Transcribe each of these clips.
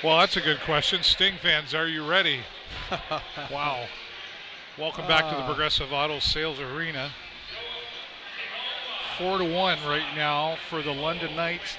Well, that's a good question. Sting fans, are you ready? Wow. Welcome back to the Progressive Auto Sales Arena. 4-1 right now for the London Knights.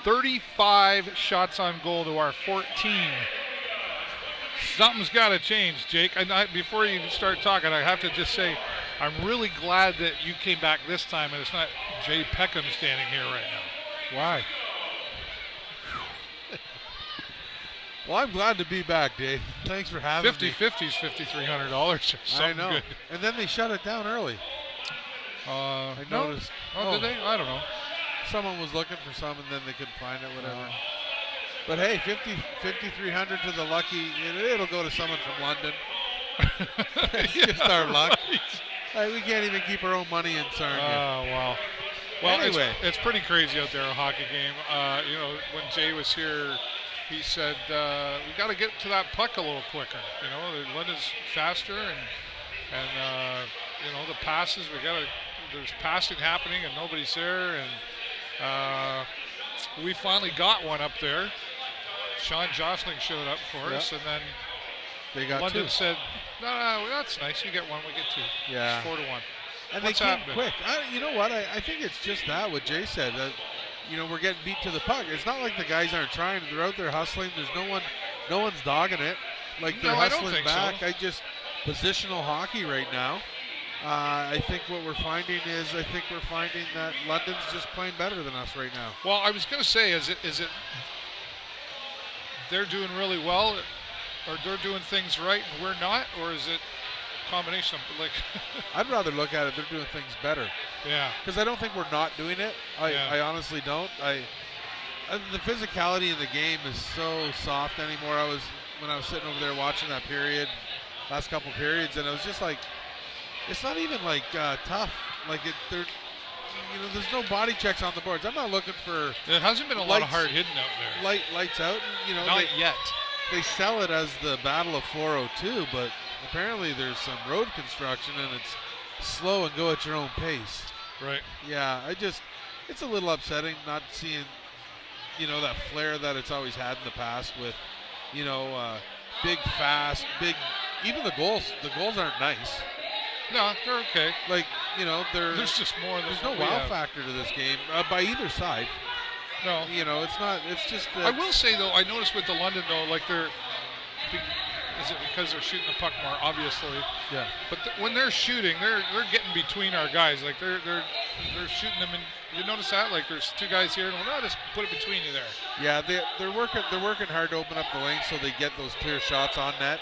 35 shots on goal to our 14. Something's got to change, Jake. Before you even start talking, I have to just say I'm really glad that you came back this time and it's not Jay Peckham standing here right now. Why? Well, I'm glad to be back, Dave. Thanks for having me. 50-50 is $5,300 or something. I know. Good. And then they shut it down early. I noticed. Oh, did they? I don't know. Someone was looking for some, and then they couldn't find it, whatever. But hey, 5,300 to the lucky. It'll go to someone from London. It's just our luck. We can't even keep our own money in Sarnia. Oh, wow. Well, anyway, it's pretty crazy out there, a hockey game. When Jay was here, he said, we got to get to that puck a little quicker. London's faster, and the passes, there's passing happening, and nobody's there, and we finally got one up there. Sean Jostling showed up for us, and then they got London two. Said, no, that's nice. You get one, we get two. Yeah. It's 4-1. And What's they came happening? quick. You know what? I think it's just that, what Jay said, that we're getting beat to the puck. It's not like the guys aren't trying. They're out there hustling. There's no one's dogging it. Like they're hustling back. So. Positional hockey right now. I think what we're finding is that London's just playing better than us right now. Well, I was going to say, is it they're doing really well, or they're doing things right and we're not, or is it a combination of I'd rather look at it, they're doing things better. Yeah. Because I don't think we're not doing it. I honestly don't. The physicality in the game is so soft anymore. When I was sitting over there watching that period, last couple periods, and it was just like, it's not even like tough. There's no body checks on the boards. I'm not looking for. There hasn't been a lot of hard hitting out there. Lights out. Not yet. They sell it as the Battle of 402, but apparently there's some road construction and it's slow and go at your own pace. Right. Yeah, it's a little upsetting not seeing, that flair that it's always had in the past with, big, fast, big. Even the goals aren't nice. No, they're okay. There's just more. There's no wow factor to this game by either side. No, it's not. It's just. I will say though, I noticed with the London though, is it because they're shooting the puck more? Obviously. Yeah. But when they're shooting, they're getting between our guys. They're shooting them in. You notice that? There's two guys here, and just put it between you there. Yeah, they're working hard to open up the lane so they get those clear shots on net,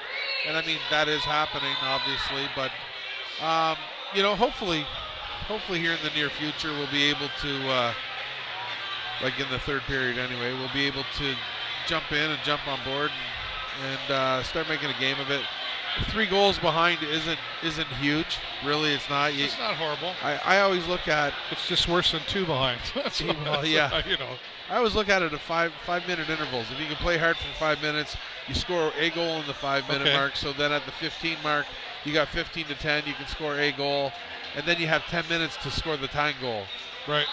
and I mean that is happening obviously, but. Hopefully here in the near future we'll be able to, in the third period anyway, we'll be able to jump in and jump on board and start making a game of it. 3 goals behind isn't huge, really. It's not. It's not horrible. I always look at. It's just worse than 2 behind. Yeah. I always look at it at 5-minute intervals. If you can play hard for 5 minutes, you score a goal in the 5-minute mark. So then at the 15 mark. You got 15-10, you can score a goal, and then you have 10 minutes to score the tying goal. Right.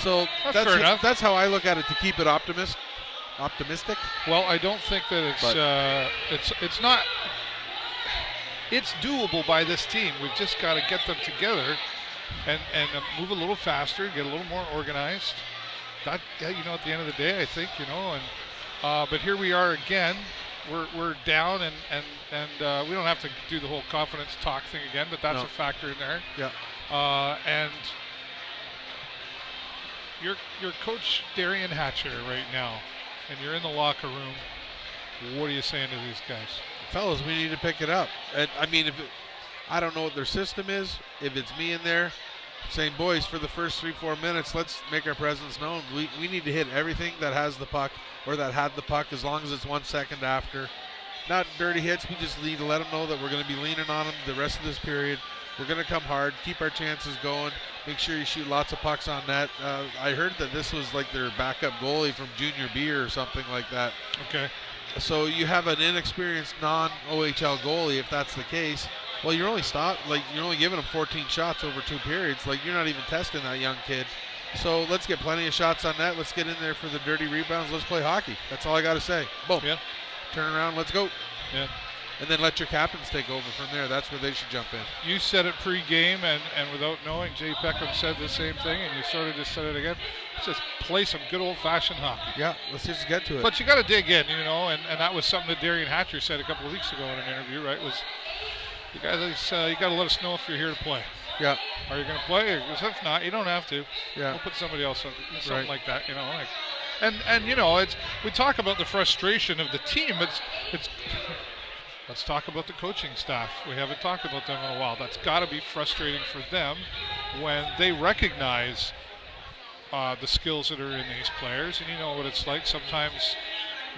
So fair enough. That's how I look at it, to keep it optimistic. Well, I don't think that it's not. It's doable by this team. We've just got to get them together and move a little faster, get a little more organized. That at the end of the day, I think but here we are again. We're down and we don't have to do the whole confidence talk thing again, but that's a factor in there. Yeah. And you're Coach Darian Hatcher right now, and you're in the locker room. What are you saying to these guys? Fellas, we need to pick it up. And I mean, I don't know what their system is. If it's me in there saying, boys, for the first 3-4 minutes, let's make our presence known. We need to hit everything that has the puck or that had the puck, as long as it's 1 second after. Not dirty hits. We just need to let them know that we're going to be leaning on them the rest of this period. We're going to come hard, keep our chances going, make sure you shoot lots of pucks on net. I heard that this was like their backup goalie from Junior B or something like that. Okay. So you have an inexperienced non-OHL goalie, if that's the case. Well, you're only giving him 14 shots over 2 periods. You're not even testing that young kid. So let's get plenty of shots on net. Let's get in there for the dirty rebounds. Let's play hockey. That's all I got to say. Boom. Yeah. Turn around. Let's go. Yeah. And then let your captains take over from there. That's where they should jump in. You said it pre-game, and without knowing, Jay Peckham said the same thing, and you sort of just said it again. Let's just play some good old-fashioned hockey. Yeah, let's just get to it. But you got to dig in, and that was something that Darian Hatcher said a couple of weeks ago in an interview, right? Was you got to let us know if you're here to play. Yeah. Are you going to play? Because if not, you don't have to. Yeah. We'll put somebody else on, something Right. like that, And it's we talk about the frustration of the team. It's let's talk about the coaching staff. We haven't talked about them in a while. That's got to be frustrating for them when they recognize the skills that are in these players. And you know what it's like. Sometimes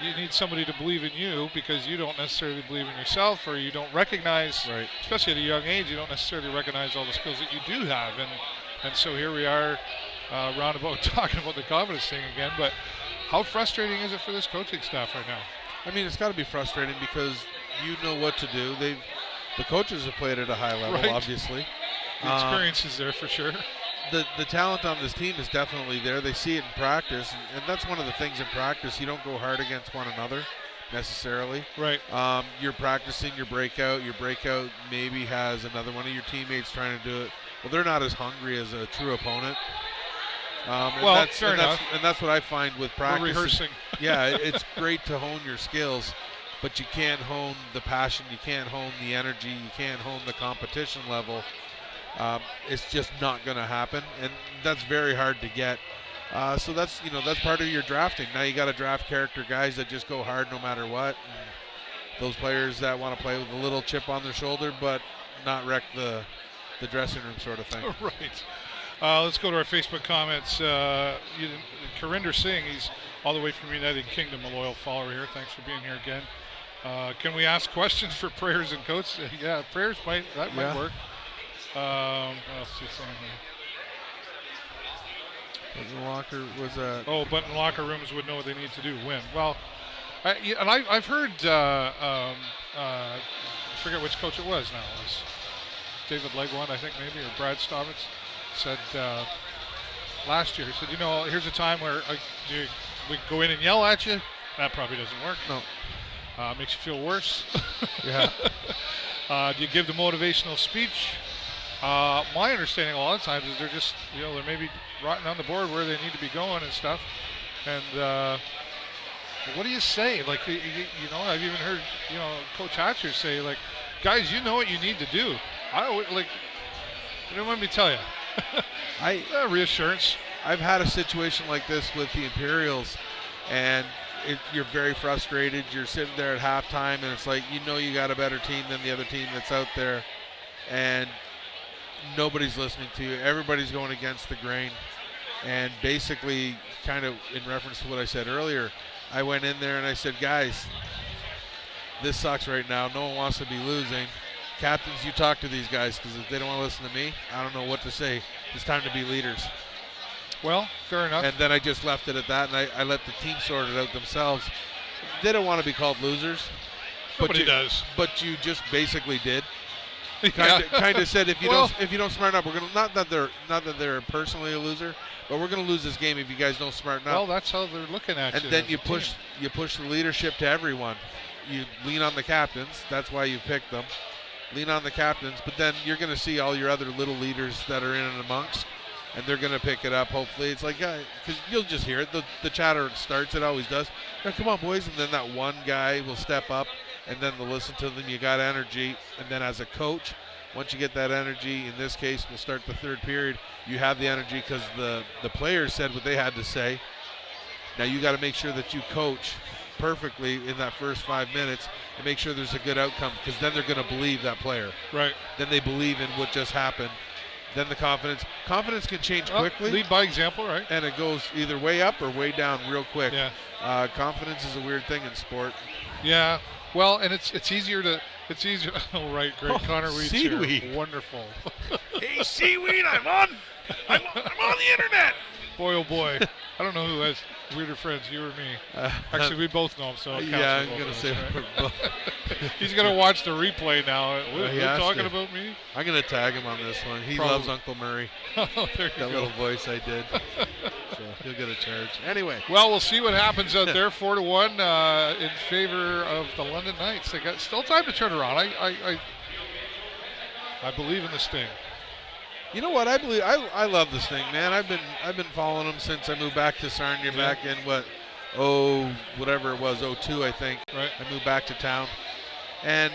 you need somebody to believe in you because you don't necessarily believe in yourself, or you don't recognize, Right. especially at a young age, you don't necessarily recognize all the skills that you do have. And so here we are roundabout talking about the confidence thing again. But how frustrating is it for this coaching staff right now? I mean, it's got to be frustrating because you know what to do. The coaches have played at a high level, Right. obviously. The experience is there for sure. The talent on this team is definitely there. They see it in practice, and that's one of the things in practice. You don't go hard against one another necessarily. Right. You're practicing your breakout. Your breakout maybe has another one of your teammates trying to do it. Well, they're not as hungry as a true opponent. Fair enough. And that's what I find with practice. We're rehearsing. Yeah, it's great to hone your skills, but you can't hone the passion. You can't hone the energy. You can't hone the competition level. It's just not going to happen, and that's very hard to get. So that's part of your drafting. Now you got to draft character guys that just go hard no matter what. And those players that want to play with a little chip on their shoulder, but not wreck the dressing room sort of thing. Right. Let's go to our Facebook comments. Karinder Singh, he's all the way from United Kingdom, a loyal follower here. Thanks for being here again. Can we ask questions for prayers and coach? Yeah, prayers might work. What else is he saying here? But in locker rooms would know what they need to do, win. Well, I've heard, I forget which coach it was now. It was David Legwand, I think maybe, or Brad Stovitz, said last year, he said, here's a time where we go in and yell at you. That probably doesn't work. No. Makes you feel worse. Yeah. Do you give the motivational speech? My understanding a lot of times is they're just, they're maybe rotting on the board where they need to be going and stuff. And what do you say? Like, I've even heard, Coach Hatcher say, like, guys, you know what you need to do. Let me tell you. Reassurance. I've had a situation like this with the Imperials, and you're very frustrated. You're sitting there at halftime, and it's like, you got a better team than the other team that's out there, and nobody's listening to you. Everybody's going against the grain. And basically, kind of in reference to what I said earlier, I went in there and I said, guys, this sucks right now. No one wants to be losing. Captains, you talk to these guys, because if they don't want to listen to me, I don't know what to say. It's time to be leaders. Well, fair enough. And then I just left it at that, and I let the team sort it out themselves. They don't want to be called losers. Nobody does. But you just basically did. Yeah. Kind of said, if you don't smarten up, we're gonna not that they're personally a loser, but we're gonna lose this game if you guys don't smarten up. Well, that's how they're looking at you. And then you push the leadership to everyone. You lean on the captains. That's why you picked them. Lean on the captains, but then you're gonna see all your other little leaders that are in and amongst, and they're gonna pick it up. Hopefully, it's like, because you'll just hear it. The chatter starts. It always does. Come on, boys, and then that one guy will step up. And then they'll listen to them. You got energy. And then as a coach, once you get that energy, in this case, we'll start the third period, you have the energy because the players said what they had to say. Now you got to make sure that you coach perfectly in that first 5 minutes and make sure there's a good outcome, because then they're going to believe that player. Right. Then they believe in what just happened. Then the confidence can change quickly. Lead by example, right? And it goes either way up or way down real quick. Yeah. Confidence is a weird thing in sport. Yeah. Well, and it's easier. Oh, right, great. Connor Weeds Seaweed. Here. Wonderful. Hey, Seaweed, I'm on the internet. Boy, oh boy. I don't know who has weirder friends, you or me. Actually, we both know him, so it counts. Yeah, for I'm both going to of say us, right? both. He's going to watch the replay now. Who's talking about me? I'm going to tag him on this one. He Probably. loves Uncle Murray. Oh, there you That go. little voice I did. So he'll get a charge. Anyway. Well, we'll see what happens out there. 4-1 in favor of the London Knights. They got still time to turn around. I believe in the Sting. You know what? I love the Sting, man. I've been following them since I moved back to Sarnia back in whatever it was, 02, I think. Right. I moved back to town. And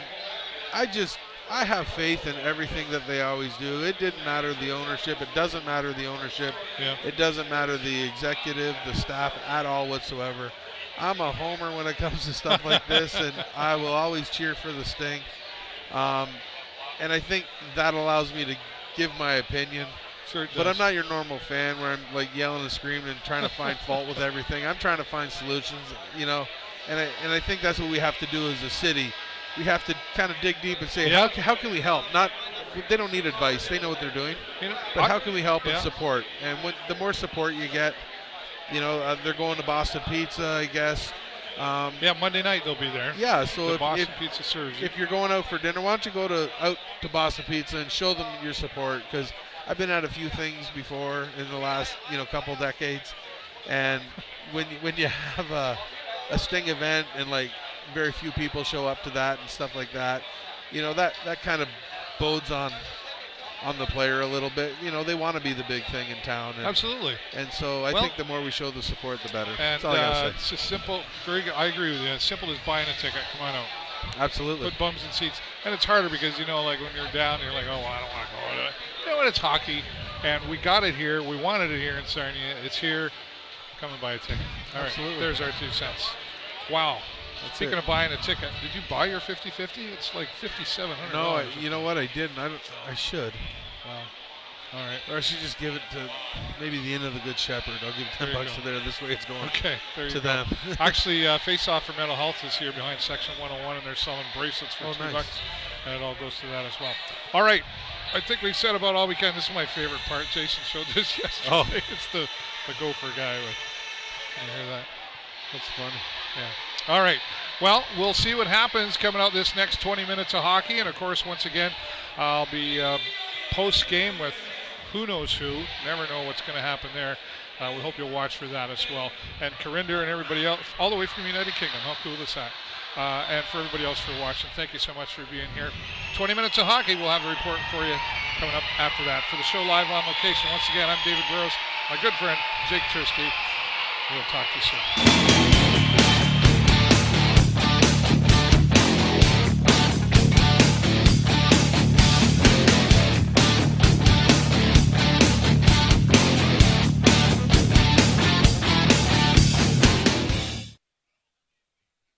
I have faith in everything that they always do. It didn't matter the ownership. It doesn't matter the ownership. Yeah. It doesn't matter the executive, the staff at all whatsoever. I'm a homer when it comes to stuff like this, and I will always cheer for the Sting. And I think that allows me to give my opinion. Sure, but I'm not your normal fan where I'm like yelling and screaming and trying to find fault with everything. I'm trying to find solutions, and I think that's what we have to do as a city. We have to kind of dig deep and say, how can we help? They don't need advice. They know what they're doing. But how can we help and support? And the more support you get, they're going to Boston Pizza, I guess. Monday night they'll be there. Yeah, so the Boston Pizza serves you. If you're going out for dinner, why don't you go out to Boston Pizza and show them your support? Because I've been at a few things before in the last couple decades, and when you have a Sting event and like very few people show up to that and stuff like that, that kind of bodes on the player a little bit. They want to be the big thing in town. Absolutely. And so I think the more we show the support, the better. And that's all I gotta say. It's just simple. Very good. I agree with you. As simple as buying a ticket. Come on out. Absolutely. Put bums in seats. And it's harder because, like when you're down, you're like, oh, well, I don't want to go. When it's hockey, and we got it here. We wanted it here in Sarnia. It's here. Come and buy a ticket. All Absolutely. Right. There's our 2 cents. Wow. Speaking of buying a ticket, did you buy your 50-50? It's like $5,700. No, you know what? I didn't. I should. Wow. All right. Or I should just give it to maybe the Inn of the Good Shepherd. I'll give $10 to there. This way it's going to them. Actually, Face Off for Mental Health is here behind Section 101, and they're selling bracelets for $2. Nice. And it all goes to that as well. All right. I think we've said about all we can. This is my favorite part. Jason showed this yesterday. Oh. It's the gopher guy with. Can you hear that? That's funny. Yeah. All right. Well, we'll see what happens coming out this next 20 minutes of hockey. And, of course, once again, I'll be post-game with who knows who. Never know what's going to happen there. We hope you'll watch for that as well. And Carinder and everybody else, all the way from the United Kingdom. How cool is that? And for everybody else for watching, thank you so much for being here. 20 minutes of hockey. We'll have a report for you coming up after that. For the show live on location, once again, I'm David Burrows, my good friend Jake Cherski. We'll talk to you soon.